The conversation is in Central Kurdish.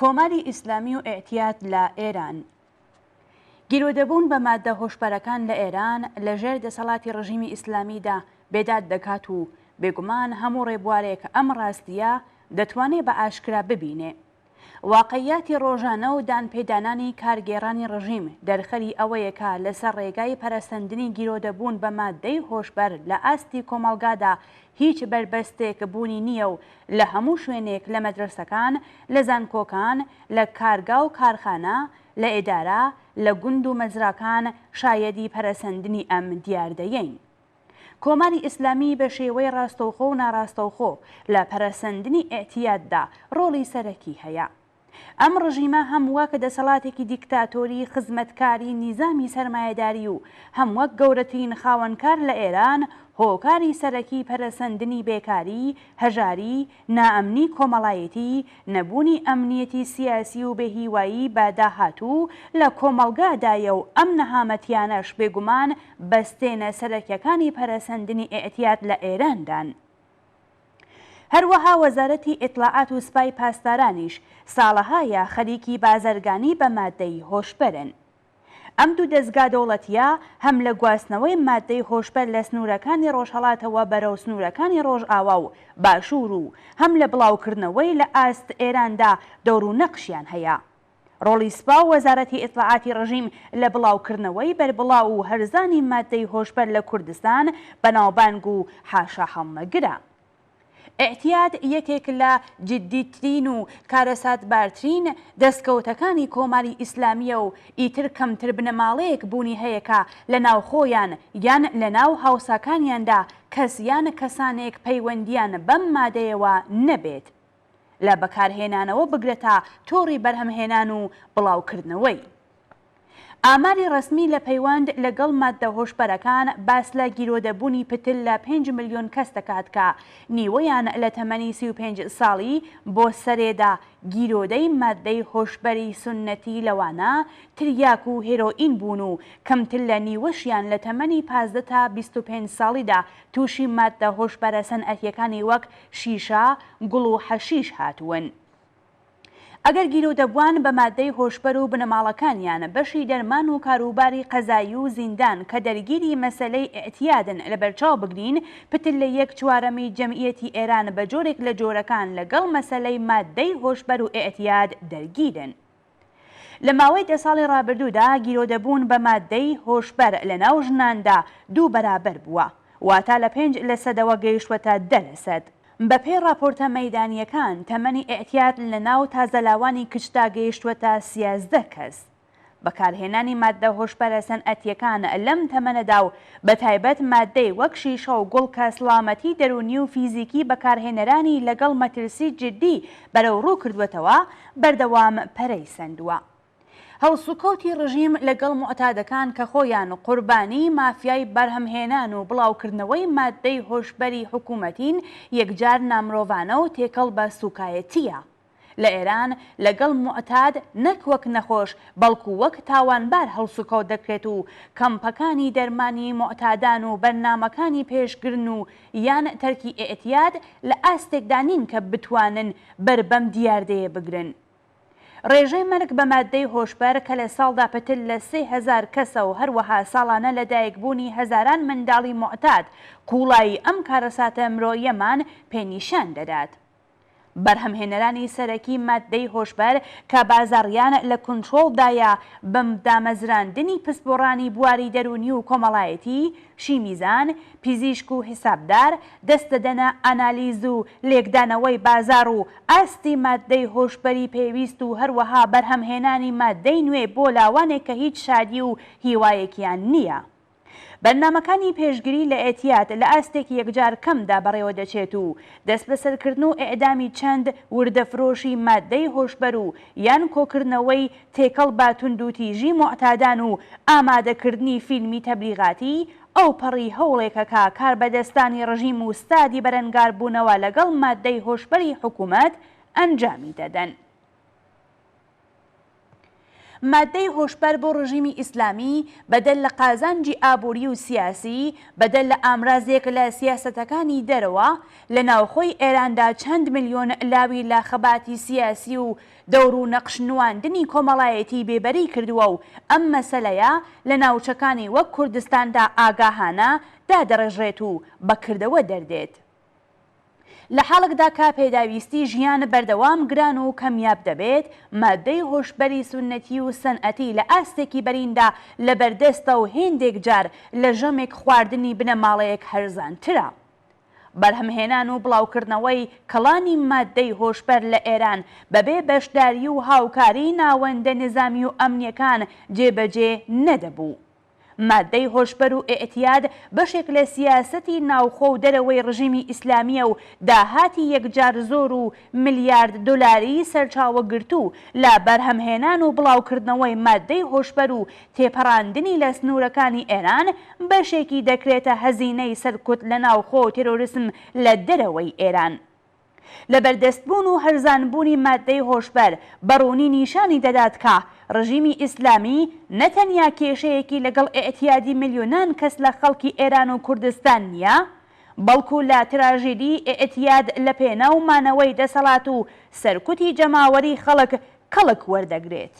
کۆماری ئیسلامی و ئێعتیاد لە ئێران. گیرۆدەبوون بە مادە هۆشبەرەکان لە ئێران لەژێر دەسەڵاتی ڕژیمی ئیسلامیدا بێداد دەکات و بێگومان هەموو ڕێبوارێک ئەم ڕاستیە دەتوانێت بە ئاشکرا ببینێ. واقعیاتی ڕۆژانە و دانپێدانانی کارگێڕانی ڕژیم دەرخەری ئەوەیەکە لەسەر ڕێگای پەرەسەندنی گیرۆدەبوون بە مادەی هۆشبەر لە ئاستی کۆمەڵگادا هیچ بربەستێک بوونی نییە و لە هەموو شوێنێک لە مەدرسەکان، لە زانکۆکان، لە کارگا و کارخانە، لە ئێدارە، لە گوند و مەزراکان شایەدی پەرەسەندنی ئەم دیاردەیەین. کۆماری ئیسلامی بە شێوەی ڕاستەوخۆ و ناڕاستەوخۆ لە پەرەسەندنی ئێعتیاددا ڕۆڵی سەرەکی هەیە. ئەم ڕژیمە هەم وەک دەسەڵاتێکی دیکتاتۆری خزمەتکاری نیزامی سەرمایەداری و هەم وەک گەورەترین خاوەنکار لە ئێران هۆکاری سەرەکی پەرەسەندنی بێکاری، هەژاری، نائەمنی کۆمەڵایەتی، نەبوونی ئەمنیەتی سیاسی و بێهیوایی بە داهاتوو لە کۆمەڵگادایە و ئەم نەهامەتیانەش بێگومان بەستێنە سەرەکیەکانی پەرەسەندنی ئێعتیاد لە ئێراندان. هەروەها وەزارەتی ئیطلاعات و سپای پاسدارانیش ساڵەهایە خەریکی بازرگانی بە مادەی هۆشبەرن. ئەم دوو دەستگا دەوڵەتیە هەم لە گواستنەوەی مادەی هۆشبەر لە سنوورەکانی ڕۆژهەڵاتەوە بەرەو سنوورەکانی ڕۆژئاوا و باشوور و هەم لە بڵاوکردنەوەی لە ئاست ئێراندا دەور و نەقشیان هەیە. ڕۆڵی سپا و وەزارەتی ئیطلاعاتی ڕژیم لە بڵاوکردنەوەی بەربڵاو و هەرزانی مادەی هۆشبەر لە کوردستان بەناوبانگ و حاشا هەڵمەگرە. ئێعتیاد یەکێک لە جددیترین و کارەساتبارترین دەستکەوتەکانی کۆماری ئیسلامیە و ئیتر کەمتر بنەماڵەیەک بوونی هەیەکە لە ناوخۆیان یان لە ناو هاوساکانیاندا کەس یان کەسانێک پەیوەندیان بەم مادەیەوە نەبێت لە بەکارهێنانەوە بگرێتە تۆڕی بەرهەمهێنان و بڵاوکردنەوەی. ئاماری ڕسمی لە پەیوەند لەگەڵ مادە هۆشبەرەکان باس لە گیرۆدەبوونی پتل لە 5 ملیۆن کەس دەکات کە نیوەیان لە تەمەنی 35 ساڵی بۆ سەرێدا گیرۆدەی مادەی هۆشبەری سونەتی لەوانە تریاک و هێرۆئین بوون و کەمتر لە نیوەشیان لە تەمەنی 15 تا 25 ساڵیدا تووشی مادە هۆشبەرە سەنعەتیەکانی وەک شیشە، گوڵ و حەشیش هاتوون. ئەگەر گیرۆدەبووان بە مادەی هۆشبەر و بنەماڵەکانیان بەشی دەرمان و کاروباری قەزایی و زیندان کە دەرگیری مەسەلەی ئێعتیادن لەبەرچاو بگرین، پتل لە 1/4 جەمعیەتی ئێران بە جۆرێک لە جۆرەکان لەگەڵ مەسەلەی مادەی هۆشبەر و ئێعتیاد دەرگیرن. لە ماوەی 10 ساڵی ڕابردوودا گیرۆدەبوون بە مادەی هۆشبەر لە ناو ژناندا 2 بەرابەر بووە، واتە لە 5% گەیشتوەتە 10%. بەپێی راپۆرتە مەیدانیەکان تەمەنی ئێعتیاد لە ناو تازەلاوانی کچدا گەیشتوەتە 13 کەس. بەکارهێنانی مادە هۆشبەرە سەنعەتیەکان لەم تەمەنەدا و بەتایبەت مادەی وەک شیشە و گوڵ کە سڵامەتی دەرونی و فیزیکی بەکارهێنەرانی لەگەڵ مەترسی جددی بەرەو ڕوو کردوێتەوە بەردەوام پەرەی سەندووە. هەڵسوکەوتی ڕژیم لەگەڵ موعتادەکان کە خۆیان قوربانی مافیای بەرهەمهێنان و بڵاوکردنەوەی مادەی هۆشبەری حکوومەتین یەکجار نامرۆڤانە و تێکەڵ بە سوکایەتیە. لە ئێران لەگەڵ موعتاد نەک وەک نەخۆش بەڵکو وەک تاوانبار هەڵسوکەوت دەکرێت و کەمپەکانی دەرمانی موعتادان و بەرنامەکانی پێشگرن و یان تەرکی ئێعتیاد لە ئاستێکدا نین کە بتوانن بەربەم دیاردەیە بگرن. ڕێژەی مەرگ بە مادەی هۆشبەر کە لە ساڵدا پتل لە 3000 کەسە و هەروەها ساڵانە لە دایکبوونی هەزاران منداڵی موعتاد قوڵایی ئەم کارەساتە مرۆیەمان پێنیشان دەدات. بەرهەمهێنەرانی سەرەکی مادەی هۆشبەر کە بازاڕیان لە کۆنتڕۆڵدایە بەم دامەزراندنی پسپۆڕانی بواری دەرونی و کۆمەڵایەتی، شیمیزان، پیزیشک و حیسابدار، دەستەدەنە ئانالیز و لێکدانەوەی بازار و ئاستی مادەی هۆشبەری پێویست و هەروەها بەرهەمهێنانی مادەی نوێ بۆ لاوانێک کە هیچ شادی و هیوایەکیان نییە. بەرنامەکانی پێشگیری لە ئێعتیاد لە ئاستێکی یەکجار کەمدا بەڕێوە دەچێت و دەست بەسەرکردن و ئێعدامی چەند وردەفرۆشی مادەی هۆشبەر و یان کۆکردنەوەی تێکەڵ باتوند و تیژی موعتادان و ئامادەکردنی فیلمی تەبلیغاتی ئەو پەڕی هەوڵێکەکە کاربەدەستانی ڕژیم و ستادی بەرەنگار بوونەوە لەگەڵ مادەی هۆشبەری حکوومەت ئەنجامی دەدەن. مادەی هۆشبەر بۆ ڕژیمی ئیسلامی بەدەل لە قازانجی ئابووری و سیاسی بەدەل لە ئامرازێک لە سیاسەتەکانی دەرەوە لە ناوخۆی ئێراندا چەند ملیۆن لاوی لە خەباتی سیاسی و دەور و نەقشنواندنی کۆمەڵایەتی بێبەری کردووە و ئەم مەسەلەیە لە ناوچەکانی وەک کوردستاندا ئاگاهانە دادەڕێژێت و بەکردەوە دەردێت. لە حاڵکدا کا پێداویستی ژیان بەردەوام گران و کەمیاب دەبێت مادەی هۆشبەری سونەتی و سەنعەتی لە ئاستێکی بەریندا لە بەردەستە و هێندێک جار لە ژەمێک خواردنی بنەماڵەیەک هەرزانترە. بەرهەمهێنان و بڵاوکردنەوەی کەڵانی مادەی هۆشبەر لە ئێران بەبێ بەشداری و هاوکاری ناوەندە نظامی و ئەمنیەکان جێبەجێ نەدەبوو. مادەی هۆشبەر و ئێتیاد بەشێک لە سیاسەتی ناوخۆ و دەرەوەی ڕژیمی ئیسلامیە و داهاتی یەکجار زۆر و ملیارد دۆلاری سەرچاوە گرتوو لە بەرهەمهێنان و بڵاوکردنەوەی مادەی هۆشبەر و تێپەڕاندنی لە سنوورەکانی ئێران بەشێکی دەکرێتە هەزینەی سەرکوت لە ناوخۆ و تێرۆریسم لە دەرەوەی ئێران. لە بەردەستبوون و هەرزانبوونی مادەی هۆشبەر بەڕوونی نیشانی دەدات کە ڕژیمی ئیسلامی نەتەنیا کێشەیەکی لەگەڵ ئێتیادی ملیۆنان کەس لە خەڵکی ئێران و کوردستان نییە، بەڵکو لە تراژێدی ئێتیاد لە پێناو مانەوەی دەسەڵات و سەرکوتی جەماوەری خەڵک کەڵک وەردەگرێت.